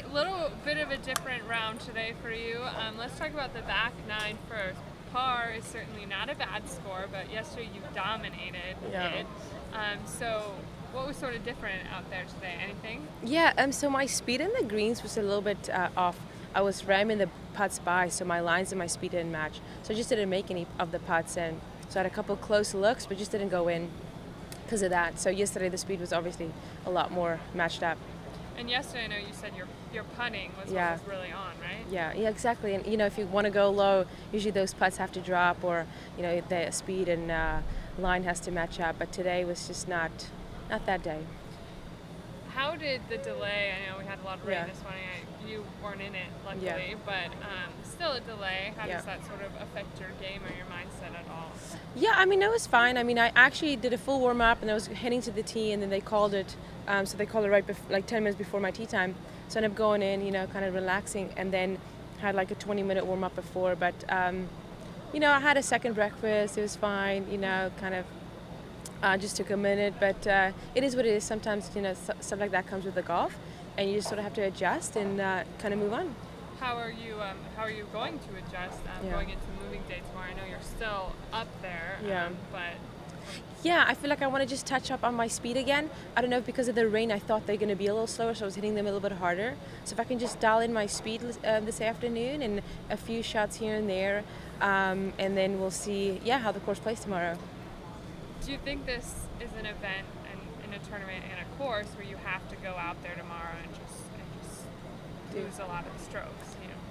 right, little bit of a different round today for you. Let's talk about the back nine first. Par is certainly not a bad score, but yesterday you dominated it. So what was sort of different out there today? Anything? Yeah, so my speed in the greens was a little bit off. I was ramming the putts by, so my lines and my speed didn't match. So I just didn't make any of the putts, and so I had a couple close looks, but just didn't go in because of that. So yesterday the speed was obviously a lot more matched up. And yesterday I know you said your putting was Yeah. what was really on, right? Yeah, exactly. And if you want to go low, usually those putts have to drop, or the speed and line has to match up. But today was just not that day. How did the delay? I know we had a lot of rain Yeah. this morning. You weren't in it, luckily, Yeah. but still a delay. How Yeah. does that sort of affect your game or your mindset at all? Yeah, I mean, it was fine. I mean, I actually did a full warm up and I was heading to the tee, and then they called it. So they called it right like 10 minutes before my tee time. So I ended up going in, kind of relaxing, and then had like a 20-minute warm up before. But, I had a second breakfast. It was fine, kind of just took a minute. But it is what it is. Sometimes, stuff like that comes with the golf, and you just sort of have to adjust and kind of move on. How are you going to adjust going into moving day tomorrow? I know you're still up there, but Yeah, I feel like I want to just touch up on my speed again. I don't know, because of the rain, I thought they're going to be a little slower, so I was hitting them a little bit harder. So if I can just dial in my speed this afternoon and a few shots here and there, and then we'll see, how the course plays tomorrow. do you think this is an event and in a tournament and a course where you have to go out there tomorrow and just lose a lot of the strokes?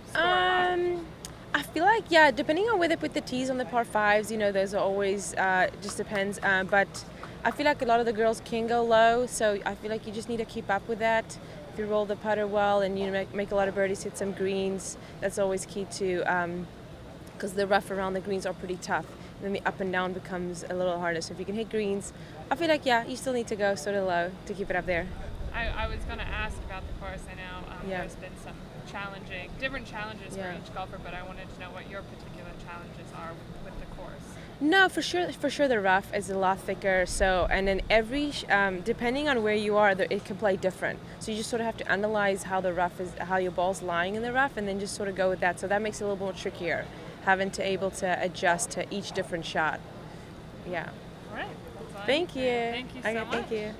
Score a lot? I feel like, depending on where they put the tees on the par fives, those are always, just depends. But I feel like a lot of the girls can go low, so I feel like you just need to keep up with that. If you roll the putter well and you make a lot of birdies, hit some greens, that's always key too, because the rough around the greens are pretty tough. And then the up and down becomes a little harder. So if you can hit greens, I feel like, you still need to go sort of low to keep it up there. I was going to ask about the course. I know there's been some different challenges for each golfer, but I wanted to know what your particular challenges are with the course. No, for sure the rough is a lot thicker. So, and then every, depending on where you are, it can play different. So you just sort of have to analyze how the rough is, how your ball's lying in the rough, and then just sort of go with that. So that makes it a little more trickier, having to able to adjust to each different shot. Yeah. All right. That's all I Thank need. you. Thank you so much. Thank you.